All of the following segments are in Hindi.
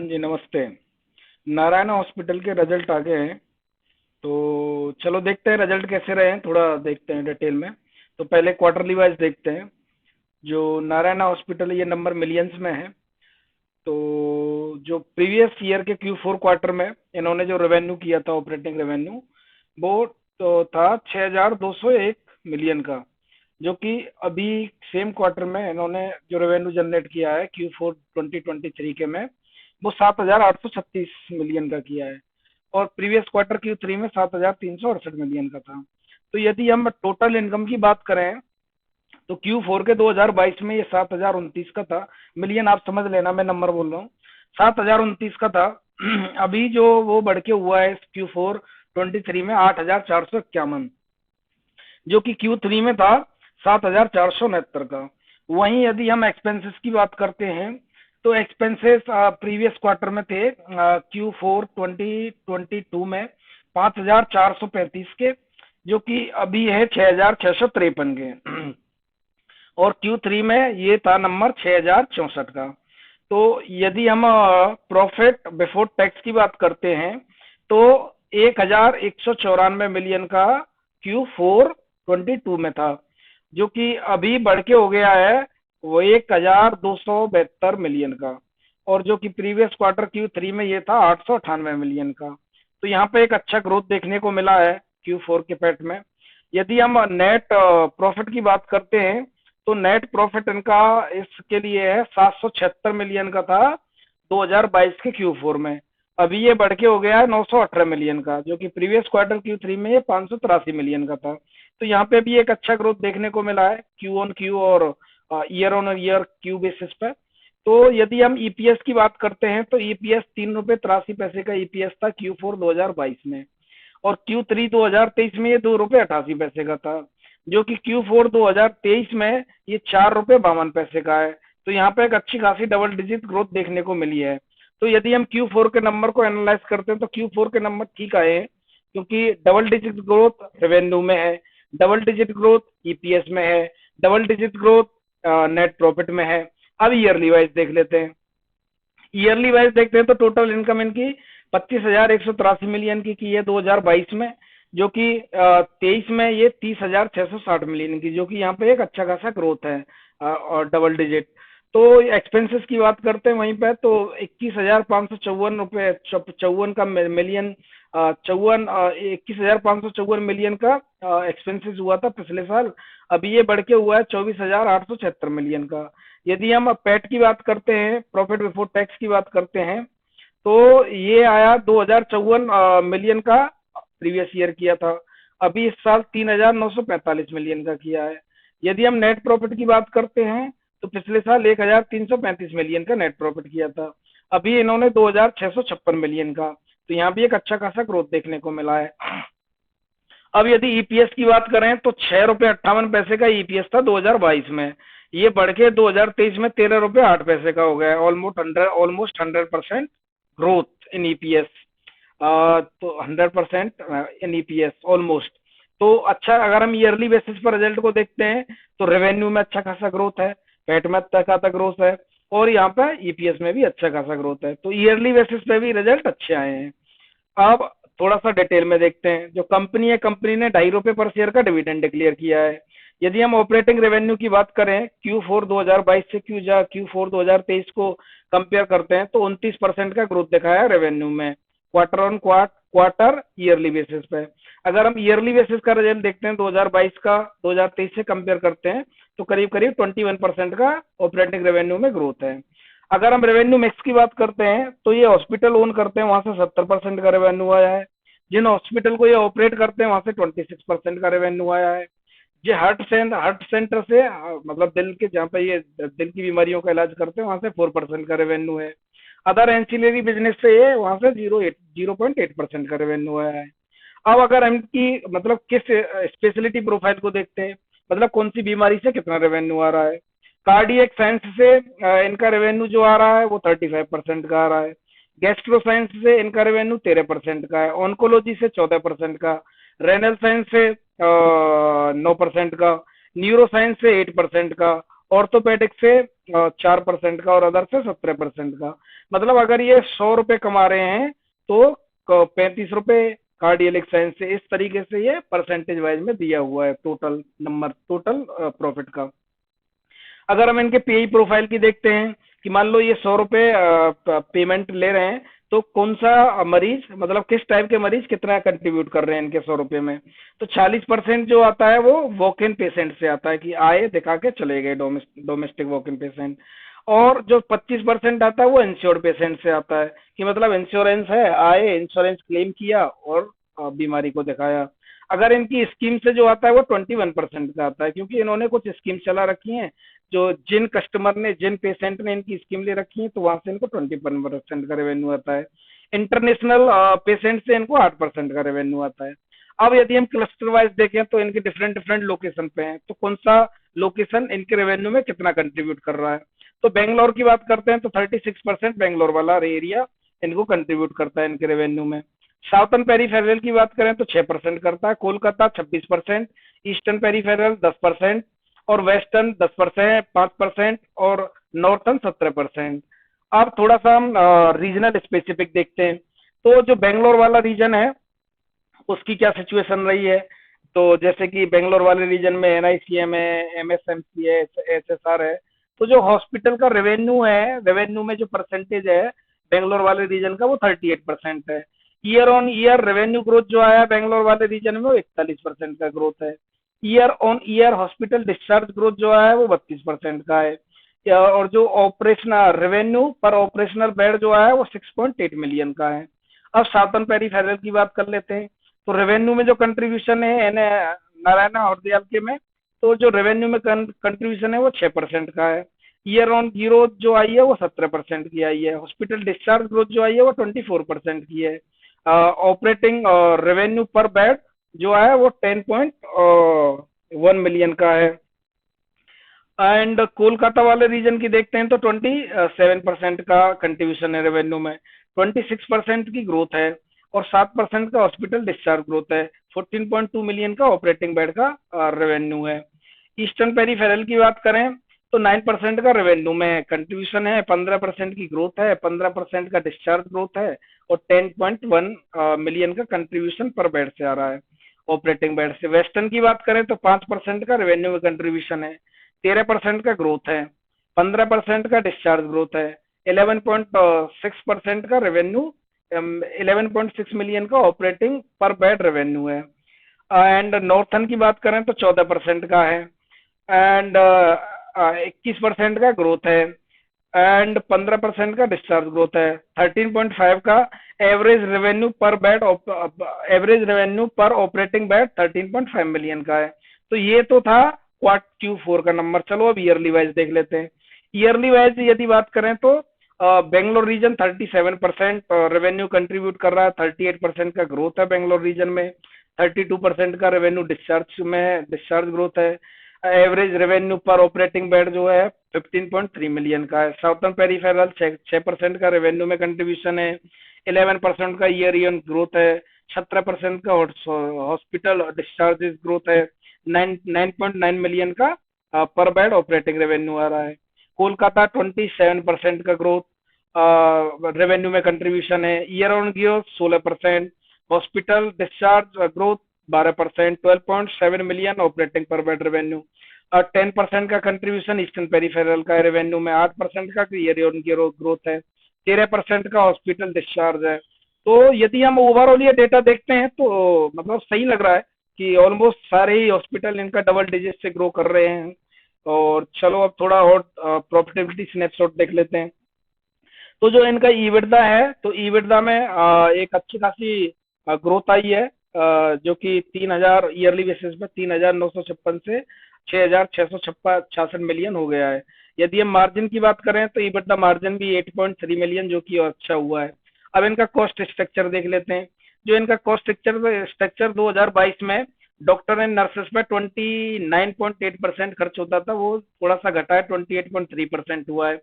हाँ जी, नमस्ते। नारायणा हॉस्पिटल के रिजल्ट आ गए हैं। तो चलो देखते हैं रिजल्ट कैसे रहे हैं, थोड़ा देखते हैं डिटेल में। तो पहले क्वार्टरली वाइज देखते हैं। जो नारायणा हॉस्पिटल है ये नंबर मिलियंस में है। तो जो प्रीवियस ईयर के Q4 क्वार्टर में इन्होंने जो रेवेन्यू किया था, ऑपरेटिंग रेवेन्यू, वो तो था 6201 मिलियन का। जो कि अभी सेम क्वार्टर में इन्होंने जो रेवेन्यू जनरेट किया है Q4 2023 के में, वो 7836 मिलियन का किया है। और प्रीवियस क्वार्टर Q3 में 7368 मिलियन का था। तो यदि हम टोटल इनकम की बात करें तो Q4 के 2022 में ये 7029 का था। मिलियन आप समझ लेना, मैं नंबर बोल रहा हूँ। 7029 का था। अभी जो वो बढ़ के हुआ है Q4 23 में 8451, जो कि Q3 में था 7469 का। वहीं यदि हम एक्सपेंसेस की बात करते हैं तो एक्सपेंसेस प्रीवियस क्वार्टर में थे Q4 2022 में 5435 के, जो कि अभी है 6653 के। और Q3 में ये था नंबर 6064 का। तो यदि हम प्रॉफिट बिफोर टैक्स की बात करते हैं तो 1194 मिलियन का Q4 22 में था, जो कि अभी बढ़ के हो गया है वो 1272 मिलियन का। और जो कि प्रीवियस क्वार्टर Q3 में ये था 898 मिलियन का। तो यहाँ पे एक अच्छा ग्रोथ देखने को मिला है Q4 के पैट में। यदि हम नेट प्रॉफिट की बात करते हैं तो नेट प्रॉफिट इनका इसके लिए है 776 मिलियन का था 2022 के Q4 में। अभी ये बढ़ के हो गया है 918 मिलियन का, जो कि प्रीवियस क्वार्टर Q3 में ये 583 मिलियन का था। तो यहाँ पे भी एक अच्छा ग्रोथ देखने को मिला है Q ऑन Q और year on year Q basis पे। तो यदि हम ईपीएस की बात करते हैं तो ईपीएस 3 रुपए 83 पैसे का ईपीएस था Q4 2022 में। और Q3 2023 में ये 2 रुपए 88 पैसे का था, जो कि Q4 2023 में ये 4 रुपए 52 पैसे का है। तो यहाँ पे एक अच्छी खासी डबल डिजिट ग्रोथ देखने को मिली है। तो यदि हम Q4 के नंबर को एनालाइज करते हैं तो Q4 के नंबर ठीक आए हैं, क्योंकि डबल डिजिट ग्रोथ रेवेन्यू में है, डबल डिजिट ग्रोथ ईपीएस में है, double digit growth net profit में है। अब ईयरली वाइज देख लेते हैं। ईयरली वाइज देखते हैं तो टोटल इनकम इनकी 25,183 मिलियन की है 2022 में, जो कि 23 में ये 30,660 मिलियन की, जो कि यहाँ पे एक अच्छा खासा ग्रोथ है और डबल डिजिट। तो एक्सपेंसेस की बात करते हैं वहीं पे तो 21,554 रुपये 54 का मिलियन, चौवन 21,554 मिलियन का एक्सपेंसेस हुआ था पिछले साल। अभी ये बढ़ के हुआ है 24,876 मिलियन का। यदि हम पैट की बात करते हैं, प्रॉफिट बिफोर टैक्स की बात करते हैं, तो ये आया 2054 मिलियन का, प्रीवियस ईयर किया था। अभी इस साल 3,945 मिलियन का किया है। यदि हम नेट प्रॉफिट की बात करते हैं तो पिछले साल 1,335 मिलियन का नेट प्रॉफिट किया था। अभी इन्होंने 2,656 मिलियन का। तो यहाँ भी एक अच्छा खासा ग्रोथ देखने को मिला है। अब यदि ईपीएस की बात करें तो 6 रुपए 58 पैसे का ईपीएस था 2022 में। ये बढ़ के 2023 में 13 रुपए 8 पैसे का हो गया है। Almost 100% growth in EPS. तो 100% इन ईपीएस ऑलमोस्ट। तो अच्छा, अगर हम ईयरली बेसिस पर रिजल्ट को देखते हैं तो रेवेन्यू में अच्छा खासा ग्रोथ है, पैट में अच्छा खासा ग्रोथ है, और यहाँ पे ईपीएस में भी अच्छा खासा ग्रोथ है। तो ईयरली बेसिस पे भी रिजल्ट अच्छे आए हैं। अब थोड़ा सा डिटेल में देखते हैं। जो कंपनी है, कंपनी ने 2.5 रुपए पर शेयर का डिविडेंड डिक्लेयर किया है। यदि हम ऑपरेटिंग रेवेन्यू की बात करें Q4 2022 से Q4 2023 को कंपेयर करते हैं तो 29% का ग्रोथ दिखाया है रेवेन्यू में, quarter on quarter yearly basis पे। अगर हम ईयरली बेसिस का रिजल्ट देखते हैं 2022 का 2023 से कंपेयर करते हैं तो करीब करीब 21% का ऑपरेटिंग रेवेन्यू में ग्रोथ है। अगर हम रेवेन्यू मिक्स की बात करते हैं तो ये हॉस्पिटल ओन करते हैं, वहां से 70% का रेवेन्यू आया है। जिन हॉस्पिटल को ये ऑपरेट करते हैं वहां से 26% का रेवेन्यू आया है। जो हार्ट सेंटर से मतलब दिल के, जहाँ पे ये दिल की बीमारियों का इलाज करते हैं, वहां से 4% का रेवेन्यू है। अदर एंसिलरी बिजनेस से ये वहां से 0.8% का रेवेन्यू आया है। अब अगर हम की मतलब किस स्पेशलिटी प्रोफाइल को देखते हैं, मतलब कौन सी बीमारी से कितना रेवेन्यू आ रहा है। कार्डियक साइंस से इनका रेवेन्यू जो आ रहा है वो 35% का आ रहा है। गैस्ट्रो साइंस से इनका रेवेन्यू 13% का है। ऑन्कोलॉजी से 14% का। रेनल साइंस से 9% का। न्यूरो साइंस से 8% का। ऑर्थोपेडिक से 4% का और अदर से 17% का। मतलब अगर ये 100 रुपए कमा रहे हैं तो 35 रुपए कार्डियलिक साइंस से, इस तरीके से ये परसेंटेज वाइज में दिया हुआ है टोटल नंबर, टोटल प्रॉफिट का। अगर हम इनके पीई प्रोफाइल की देखते हैं कि मान लो ये 100 रुपए पेमेंट ले रहे हैं, तो कौन सा मरीज, मतलब किस टाइप के मरीज कितना कंट्रीब्यूट कर रहे हैं इनके 100 रुपए में, तो 40% जो आता है वो वॉक इन पेशेंट से आता है कि आए दिखा के चले गए, डोमेस्टिक वॉक इन पेशेंट। और जो 25% आता है वो इंश्योर्ड पेशेंट से आता है कि मतलब इंश्योरेंस है, आए इंश्योरेंस क्लेम किया और बीमारी को दिखाया। अगर इनकी स्कीम से जो आता है वो 21% का आता है, क्योंकि इन्होंने कुछ स्कीम चला रखी है, जो जिन कस्टमर ने, जिन पेशेंट ने इनकी स्कीम ले रखी है, तो वहां से इनको 21% का रेवेन्यू आता है। इंटरनेशनल पेशेंट से इनको 8% का रेवेन्यू आता है। अब यदि हम क्लस्टर वाइज देखें तो इनके डिफरेंट डिफरेंट लोकेशन पे हैं, तो कौन सा लोकेशन इनके रेवेन्यू में कितना कंट्रीब्यूट कर रहा है। तो बेंगलोर की बात करते हैं तो 36% बेंगलोर वाला एरिया इनको कंट्रीब्यूट करता है इनके रेवेन्यू में। साउथर्न पेरीफेरल की बात करें तो 6% करता है, कोलकाता 26%, ईस्टर्न पेरीफेरल 10%, और वेस्टर्न 10%, 5%, और नॉर्थर्न 17%। अब थोड़ा सा हम रीजनल स्पेसिफिक देखते हैं, तो जो बेंगलोर वाला रीजन है उसकी क्या सिचुएशन रही है। तो जैसे कि बेंगलोर वाले रीजन में एनआईसीएम है, एमएसएमसी है, एसएसआर है। तो जो हॉस्पिटल का रेवेन्यू है, रेवेन्यू में जो परसेंटेज है बेंगलोर वाले रीजन का, वो 38% है। Year on year revenue growth जो आया बेंगलोर वाले रीजन में वो 41% का ग्रोथ है। Year on year hospital discharge growth जो आया है वो 32% का है। और जो ऑपरेशनल रेवेन्यू पर ऑपरेशनल बेड जो आया है वो 6.8 मिलियन का है। अब साउथर्न पेरीफेरल की बात कर लेते हैं, तो रेवेन्यू में जो कंट्रीब्यूशन है नारायणा हॉस्पिटल के में, तो जो रेवेन्यू में कंट्रीब्यूशन है वो 6% का है। ईयर ऑन ग्रोथ जो आई है वो 17% की आई है। हॉस्पिटल डिस्चार्ज ग्रोथ जो आई है वो 24% की है। ऑपरेटिंग रेवेन्यू पर बेड जो है वो 10.1 मिलियन का है। एंड कोलकाता वाले रीजन की देखते हैं तो 27% का कंट्रीब्यूशन है रेवेन्यू में, 26% की ग्रोथ है, और 7% का हॉस्पिटल डिस्चार्ज ग्रोथ है, 14.2 मिलियन का ऑपरेटिंग बेड का रेवेन्यू है। ईस्टर्न पेरीफेरल की बात करें तो 9% का रेवेन्यू में कंट्रीब्यूशन है, 15% की ग्रोथ है, 15% का डिस्चार्ज ग्रोथ है, और 10.1 मिलियन का कंट्रीब्यूशन पर बेड से आ रहा है ऑपरेटिंग बेड से। वेस्टर्न की बात करें तो 5% का रेवेन्यू में कंट्रीब्यूशन है, 13% का ग्रोथ है, 15% का डिस्चार्ज ग्रोथ है, 11.6% का रेवेन्यू, 11.6 मिलियन का ऑपरेटिंग पर बेड रेवेन्यू है। एंड नॉर्थन की बात करें तो 14% का है, एंड 21% का ग्रोथ है, एंड 15% का डिस्चार्ज ग्रोथ है, 13.5 का एवरेज रेवेन्यू पर बेड, एवरेज रेवेन्यू पर ऑपरेटिंग बेड 13.5 मिलियन का है। तो ये तो था Q4 का नंबर। चलो अब ईयरली वाइज देख लेते हैं। ईयरली वाइज यदि बात करें तो बेंगलोर रीजन 37% रेवेन्यू कंट्रीब्यूट कर रहा है, 38% का ग्रोथ है बेंगलोर रीजन में, 32% का रेवेन्यू डिस्चार्ज में, डिस्चार्ज ग्रोथ है। एवरेज रेवेन्यू पर ऑपरेटिंग बेड जो है 15.3 मिलियन का है। साउथर्न पेरीफेरल 6% का रेवेन्यू में कंट्रीब्यूशन है, 11% का ईयर ईयर ग्रोथ है, 17% का हॉस्पिटल डिस्चार्जेस ग्रोथ है, 9.9 मिलियन का पर बेड ऑपरेटिंग रेवेन्यू आ रहा है। कोलकाता 27% का ग्रोथ रेवेन्यू में कंट्रीब्यूशन है, year on year 16%, hospital discharge growth 12%, 12.7 million operating पर बेड रेवेन्यू, और 10% का कंट्रीब्यूशन ईस्टर्न पेरीफेरल का रेवेन्यू में, 8% का ईयर ऑन ईयर ग्रोथ है, 13% का हॉस्पिटल डिस्चार्ज है। तो यदि हम ओवरऑल ये डेटा देखते हैं तो मतलब सही लग रहा है कि ऑलमोस्ट सारे ही हॉस्पिटल इनका डबल डिजिट से ग्रो कर रहे हैं। और चलो अब थोड़ा और प्रॉफिटेबिलिटी स्नैपशॉट देख लेते हैं। तो जो इनका ईबिटदा है, तो ईबिटदा में एक अच्छी खासी ग्रोथ आई है, जो कि 3,000 ईयरली बेसिस पे 3,956 से 6,666 मिलियन हो गया है। यदि हम मार्जिन की बात करें तो ईबिटदा मार्जिन भी 8.3 मिलियन, जो कि अच्छा हुआ है। अब इनका कॉस्ट स्ट्रक्चर देख लेते हैं। जो इनका कॉस्ट स्ट्रक्चर 2022 में डॉक्टर एंड नर्सेस पे 29.8% खर्च होता था, वो थोड़ा सा घटा है, 28.3% हुआ है।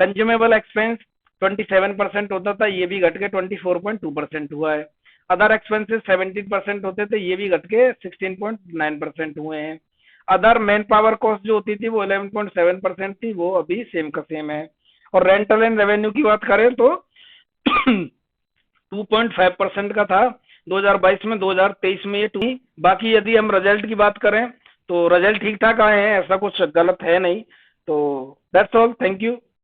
कंज्यूमेबल एक्सपेंस 27% होता था, ये भी घट के 24.2% हुआ है। अदर एक्सपेंसेस 17% होते थे, ये भी घट के 16.9% हुए हैं। अदर मैन पावर कॉस्ट जो होती थी वो 11.7% थी, वो अभी सेम का सेम है। और रेंटल एंड रेवेन्यू की बात करें तो 2.5% का था 2022 में, 2023 में ये टू। बाकी यदि हम रिजल्ट की बात करें तो रिजल्ट ठीक ठाक आए हैं, ऐसा कुछ गलत है नहीं। तो दैट्स ऑल, थैंक यू।